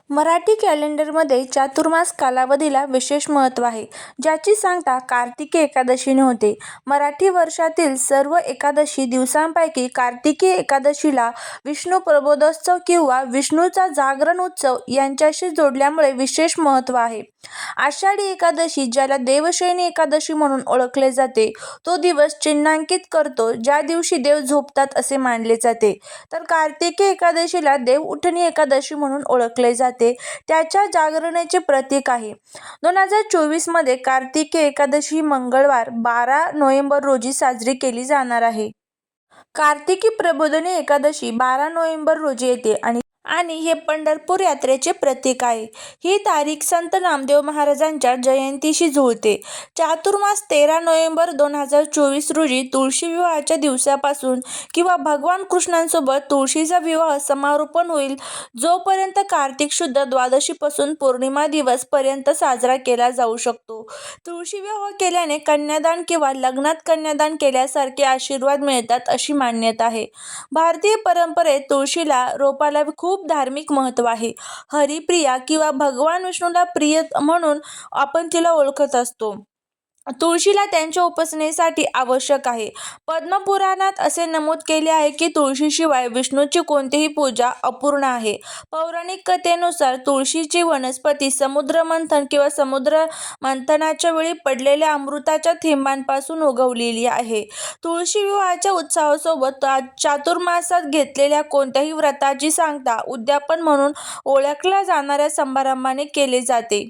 मराठी कॅलेंडरमध्ये चातुर्मास कालावधीला विशेष महत्त्व आहे, ज्याची सांगता कार्तिकी एकादशीने होते. मराठी वर्षातील सर्व एकादशी दिवसांपैकी कार्तिकी एकादशीला विष्णू प्रबोधोत्सव किंवा विष्णूचा जागरण उत्सव यांच्याशी जोडल्यामुळे विशेष महत्त्व आहे. आषाढी एकादशी, ज्याला देवशयनी एकादशी म्हणून ओळखले जाते, तो दिवस चिन्हांकित करतो ज्या दिवशी देव झोपतात असे मानले जाते. तर कार्तिकी एकादशीला देवउठणी एकादशी म्हणून ओळखले जाते, त्याच्या जागरणाचे प्रतीक आहे. 2024 मध्ये कार्तिकी एकादशी ही मंगळवार 12 नोव्हेंबर रोजी साजरी केली जाणार आहे. कार्तिकी प्रबोधिनी एकादशी 12 नोव्हेंबर रोजी येते आणि हे पंढरपूर यात्रेचे प्रतीक आहे. ही तारीख संत नामदेव महाराजांच्या जयंतीशी जुळते. चातुर्मास 13 नोव्हेंबर 2024 रोजी तुळशी विवाहाच्या दिवसापासून किंवा भगवान कृष्णांसोबत तुळशीचा विवाह समारोपण होईल, जोपर्यंत कार्तिक शुद्ध द्वादशीपासून पौर्णिमा दिवस पर्यंत साजरा केला जाऊ शकतो. तुळशी विवाह केल्याने कन्यादान किंवा लग्नात कन्यादान केल्यासारखे आशीर्वाद मिळतात अशी मान्यता आहे. भारतीय परंपरेत तुळशीला रोपाला खूप धार्मिक महत्त्व आहे. हरिप्रिया किंवा भगवान विष्णूला प्रिय म्हणून आपण तिला ओळखत असतो. तुळशीला त्यांच्या उपासनेसाठी आवश्यक आहे. पद्मपुराणात असे नमूद केले आहे की तुळशीशिवाय विष्णूची कोणतीही पूजा अपूर्ण आहे. पौराणिक कथेनुसार तुळशीची वनस्पती समुद्रमंथन किंवा समुद्र मंथनाच्या वेळी पडलेल्या अमृताच्या थेंबांपासून उगवलेली आहे. तुळशी विवाहाच्या उत्सवासोबत चातुर्मासात घेतलेल्या कोणत्याही व्रताची सांगता उद्यापन म्हणून ओळखल्या जाणाऱ्या समारंभाने केले जाते.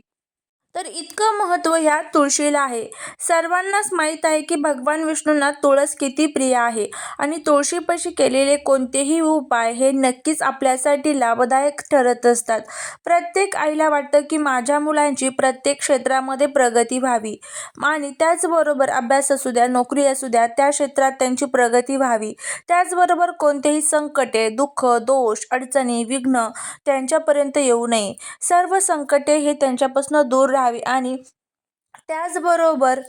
तर इतकं महत्त्व ह्या तुळशीला आहे. सर्वांनाच माहीत आहे की भगवान विष्णूंना तुळस किती प्रिय आहे आणि तुळशीपाशी केलेले कोणतेही उपाय हे नक्कीच आपल्यासाठी लाभदायक ठरत असतात. प्रत्येक आईला वाटतं की माझ्या मुलांची प्रत्येक क्षेत्रामध्ये प्रगती व्हावी आणि त्याचबरोबर अभ्यास असू द्या, नोकरी असू द्या, त्या क्षेत्रात त्यांची प्रगती व्हावी. त्याचबरोबर कोणतेही संकटे, दुःख, दोष, अडचणी, विघ्न त्यांच्यापर्यंत येऊ नये. सर्व संकटे हे त्यांच्यापासून दूर राहावी आणि त्याचबरोबर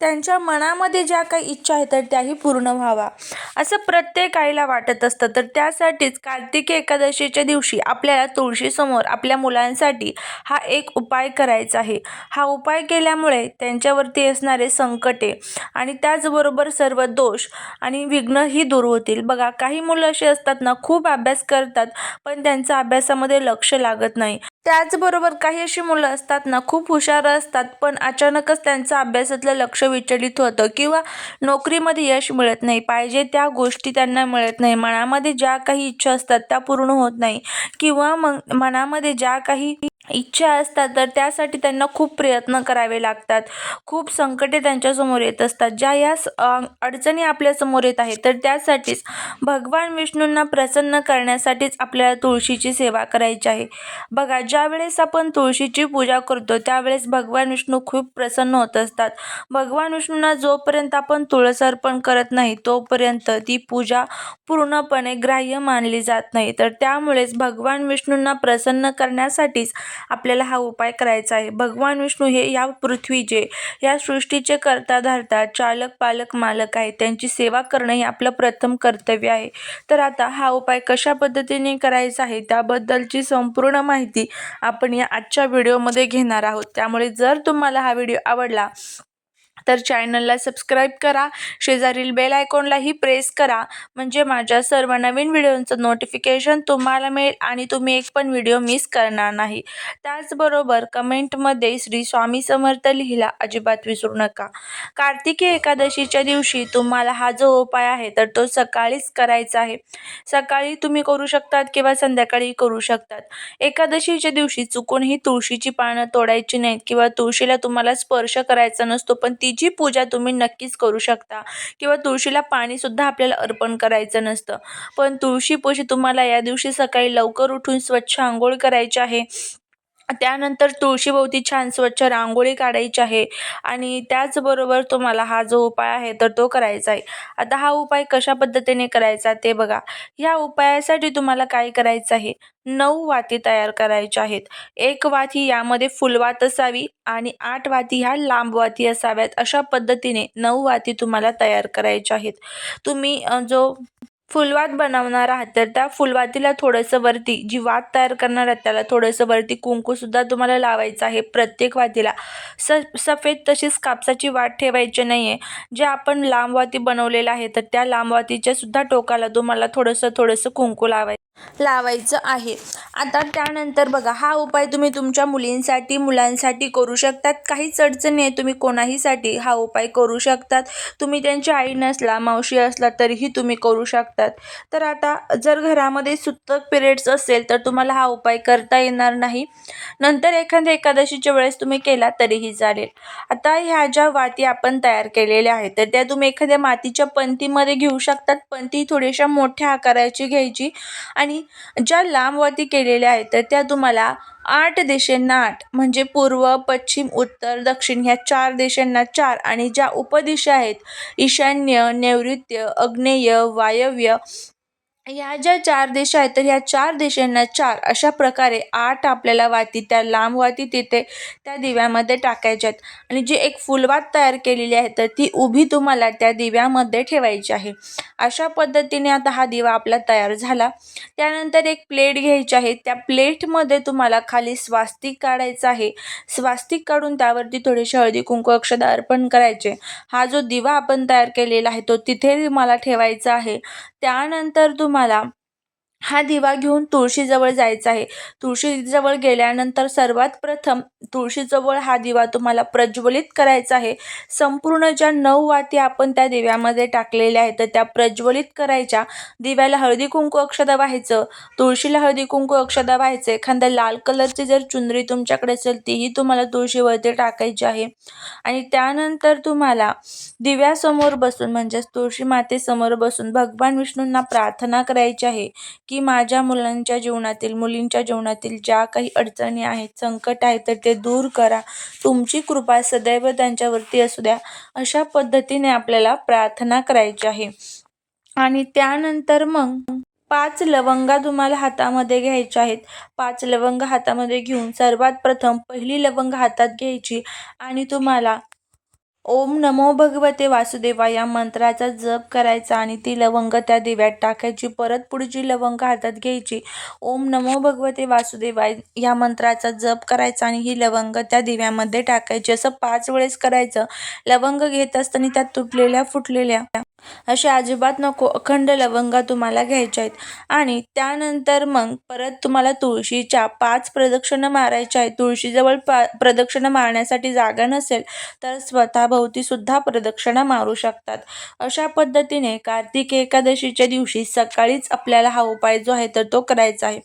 त्यांच्या मनामध्ये ज्या काही इच्छा आहेत तर त्याही पूर्ण व्हावा, असं प्रत्येक आईला वाटत असतं. तर त्यासाठीच कार्तिकी एकादशीच्या दिवशी आपल्याला तुळशीसमोर आपल्या मुलांसाठी हा एक उपाय करायचा आहे. हा उपाय केल्यामुळे त्यांच्यावरती असणारे संकटे आणि त्याचबरोबर सर्व दोष आणि विघ्नही दूर होतील. बघा, काही मुलं अशी असतात ना, खूप अभ्यास करतात पण त्यांचं अभ्यासामध्ये लक्ष लागत नाही. त्याचबरोबर काही अशी मुलं असतात ना, खूप हुशार असतात पण अचानकच त्यांचं अभ्यासातलं लक्ष विचलित होतं किंवा नोकरीमध्ये यश मिळत नाही, पाहिजे त्या गोष्टी त्यांना मिळत नाही, मनामध्ये ज्या काही इच्छा असतात त्या पूर्ण होत नाही किंवा मग मनामध्ये ज्या काही इच्छा असतात तर त्यासाठी त्यांना खूप प्रयत्न करावे लागतात. खूप संकटे त्यांच्यासमोर येत असतात. ज्या या अडचणी आपल्यासमोर येत आहेत तर त्यासाठीच भगवान विष्णूंना प्रसन्न करण्यासाठीच आपल्याला तुळशीची सेवा करायची आहे. बघा, ज्या वेळेस आपण तुळशीची पूजा करतो त्यावेळेस भगवान विष्णू खूप प्रसन्न होत असतात. भगवान विष्णूंना जोपर्यंत आपण तुळस अर्पण करत नाही तोपर्यंत ती पूजा पूर्णपणे ग्राह्य मानली जात नाही. तर त्यामुळेच भगवान विष्णूंना प्रसन्न करण्यासाठीच आपल्याला हा उपाय करायचा आहे. भगवान विष्णू हे या पृथ्वीचे, या सृष्टीचे कर्ता धर्ता, चालक पालक मालक आहे. त्यांची सेवा करणं हे आपलं प्रथम कर्तव्य आहे. तर आता हा उपाय कशा पद्धतीने करायचा आहे त्याबद्दलची संपूर्ण माहिती आपण या आजच्या व्हिडिओमध्ये घेणार आहोत. त्यामुळे जर तुम्हाला हा व्हिडिओ आवडला तर चॅनलला सबस्क्राईब करा, शेजारील बेल आयकॉनलाही प्रेस करा, म्हणजे माझ्या सर्व नवीन व्हिडिओचं नोटिफिकेशन तुम्हाला मिळेल आणि तुम्ही एक पण व्हिडिओ मिस करणार नाही. त्याचबरोबर कमेंटमध्ये श्री स्वामी समर्थ लिहिला अजिबात विसरू नका. कार्तिकी एकादशीच्या दिवशी तुम्हाला हा जो उपाय आहे तर तो सकाळीच करायचा आहे. सकाळी तुम्ही करू शकतात किंवा संध्याकाळी करू शकतात. एकादशीच्या दिवशी चुकूनही तुळशीची पानं तोडायची नाहीत किंवा तुळशीला तुम्हाला स्पर्श करायचा नसतो, पण तिची पूजा तुम्ही नक्कीच करू शकता किंवा तुळशीला पाणी सुद्धा आपल्याला अर्पण करायचं नसतं. पण तुळशीपाशी तुम्हाला या दिवशी सकाळी लवकर उठून स्वच्छ अंघोळ करायची आहे. त्यानंतर तुळशीभोवती छान स्वच्छ रांगोळी काढायची आहे आणि त्याचबरोबर तुम्हाला हा जो उपाय आहे तर तो करायचा आहे. आता हा उपाय कशा पद्धतीने करायचा ते बघा. या उपायासाठी तुम्हाला काय करायचं आहे, 9 वाती तयार करायच्या आहेत. 1 वाती यामध्ये फुलवात असावी आणि 8 वाती ह्या लांब वाती असाव्यात. अशा पद्धतीने 9 वाती तुम्हाला तयार करायच्या आहेत. तुम्ही जो फुलवात बनवणार आहात तर त्या फुलवातीला थोडंसं वरती जी वात तयार करणार आहात त्याला थोडंसं वरती कुंकूसुद्धा तुम्हाला लावायचं आहे प्रत्येक वातीला. सफेद तशीच कापसाची वात ठेवायची नाही आहे. जे आपण लांब वाती बनवलेल्या आहे तर त्या लांब वातीच्या सुद्धा टोकाला तुम्हाला थोडंसं कुंकू लावायचं आहे. आता त्यानंतर बघा, हा उपाय तुम्ही तुमच्या मुलींसाठी मुलांसाठी करू शकतात. काहीच अडचण नाही, तुम्ही कोणाहीसाठी हा उपाय करू शकतात. तुम्ही त्यांची आई नसला, मावशी असला तरीही तुम्ही करू शकतात. तर आता जर घरामध्ये सुतक पिरियड्स असेल तर तुम्हाला हा उपाय करता येणार नाही. नंतर एखाद्या एकादशीच्या वेळेस तुम्ही केला तरीही चालेल. आता ह्या ज्या वाती आपण तयार केलेल्या आहेत तर त्या तुम्ही एखाद्या मातीच्या पंतीमध्ये घेऊ शकतात. पंती थोड्याशा मोठ्या आकाराची घ्यायची आणि ज्या लांब वाती केलेल्या आहेत तर त्या तुम्हाला 8 दिशेंना 8 म्हणजे पूर्व, पश्चिम, उत्तर, दक्षिण ह्या 4 दिशांना 4 आणि ज्या उपदिशा आहेत ईशान्य, नैऋत्य, आग्नेय, वायव्य ह्या ज्या 4 दिशा आहेत तर ह्या 4 दिशांना 4 अशा प्रकारे 8 आपल्याला वाती त्या लांब वाती तिथे त्या दिव्यामध्ये टाकायच्या आहेत आणि जी एक फुलवात तयार केलेली आहे तर ती उभी तुम्हाला त्या दिव्यामध्ये ठेवायची आहे. अशा पद्धतीने आता हा दिवा आपला तयार झाला. त्यानंतर एक प्लेट घ्यायची आहे. त्या प्लेटमध्ये तुम्हाला खाली स्वास्तिक काढायचं आहे. स्वास्तिक काढून त्यावरती थोडीशी हळदी कुंकू अक्षता अर्पण करायचे. हा जो दिवा आपण तयार केलेला आहे तो तिथे तुम्हाला ठेवायचा आहे. त्यानंतर तुम्हाला हा दिवा घेऊन तुळशीजवळ जायचं आहे. तुळशीजवळ गेल्यानंतर सर्वात प्रथम तुळशीजवळ हा दिवा तुम्हाला प्रज्वलित करायचा आहे. संपूर्ण ज्या 9 वाती आपण त्या दिव्यामध्ये टाकलेल्या आहेत तर त्या प्रज्वलित करायच्या. दिव्याला हळदी कुंकू अक्षता वाहायचं, तुळशीला हळदी कुंकू अक्षता वाहायचं. एखाद्या लाल कलरची जर चुनरी तुमच्याकडे असेल तीही तुम्हाला तुळशीवरती टाकायची आहे आणि त्यानंतर तुम्हाला दिव्यासमोर बसून म्हणजेच तुळशी मातेसमोर बसून भगवान विष्णूंना प्रार्थना करायची आहे की माझ्या मुलांच्या जीवनातील, मुलींच्या जीवनातील ज्या काही अडचणी आहेत, संकट आहेत तर ते दूर करा. तुमची कृपा सदैव त्यांच्यावरती असू द्या. अशा पद्धतीने आपल्याला प्रार्थना करायची आहे. आणि त्यानंतर मग 5 लवंगा तुम्हाला हातामध्ये घ्यायच्या आहेत. 5 लवंग हातामध्ये घेऊन सर्वात प्रथम पहिली लवंग हातात घ्यायची आणि तुम्हाला ओम नमो भगवते वासुदेवाय या मंत्राचा जप करायचा आणि ती लवंग त्या दिव्यात टाकायची. परत पुढची लवंग हातात घ्यायची. ओम नमो भगवते वासुदेवाय या मंत्राचा जप करायचा आणि ही लवंग त्या दिव्यामध्ये टाकायची. असं 5 वेळेस करायचं. लवंग घेत असताना त्या तुटलेल्या फुटलेल्या अशा अजिबात नको, अखंड लवंगा तुम्हाला घ्यायच्या आहेत. आणि त्यानंतर मग परत तुम्हाला तुळशीच्या 5 प्रदक्षिणा मारायच्या आहेत. तुळशीजवळ प्रदक्षिणा मारण्यासाठी जागा नसेल तर स्वतःभोवती सुद्धा प्रदक्षिणा मारू शकतात. अशा पद्धतीने कार्तिक एकादशीच्या दिवशी सकाळीच आपल्याला हा उपाय जो आहे तर तो करायचा आहे.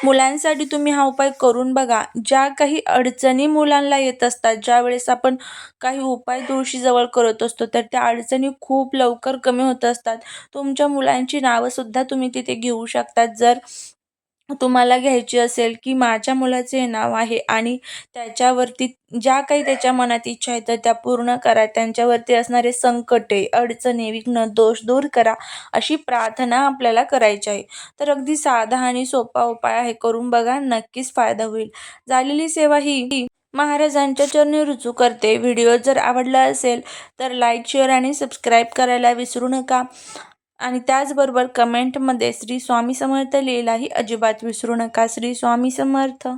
मुलांसाठी तुम्ही हा उपाय करून बघा. ज्या काही अडचणी मुलांना येत असतात, ज्यावेळेस आपण काही उपाय तुळशीजवळ करत असतो तर त्या अडचणी खूप लवकर कमी होत असतात. तुमच्या मुलांची नावंसुद्धा तुम्ही तिथे घेऊ शकतात. जर तुम्हाला घ्यायची असेल की माझ्या मुलाचे हे नाव आहे आणि त्याच्यावरती ज्या काही त्याच्या मनात इच्छा आहेत तर त्या पूर्ण करा. त्यांच्यावरती असणारे संकटे, अडचणी, विघ्न, दोष दूर करा. अशी प्रार्थना आपल्याला करायची आहे. तर अगदी साधा आणि सोपा उपाय आहे. करून बघा, नक्कीच फायदा होईल. झालेली सेवा ही महाराजांच्या चरणी रुजू करते. व्हिडिओ जर आवडला असेल तर लाईक, शेअर आणि सबस्क्राईब करायला विसरू नका. आणि त्याचबरोबर कमेंटमध्ये श्री स्वामी समर्थ लिहायलाही अजिबात विसरू नका. श्री स्वामी समर्थ.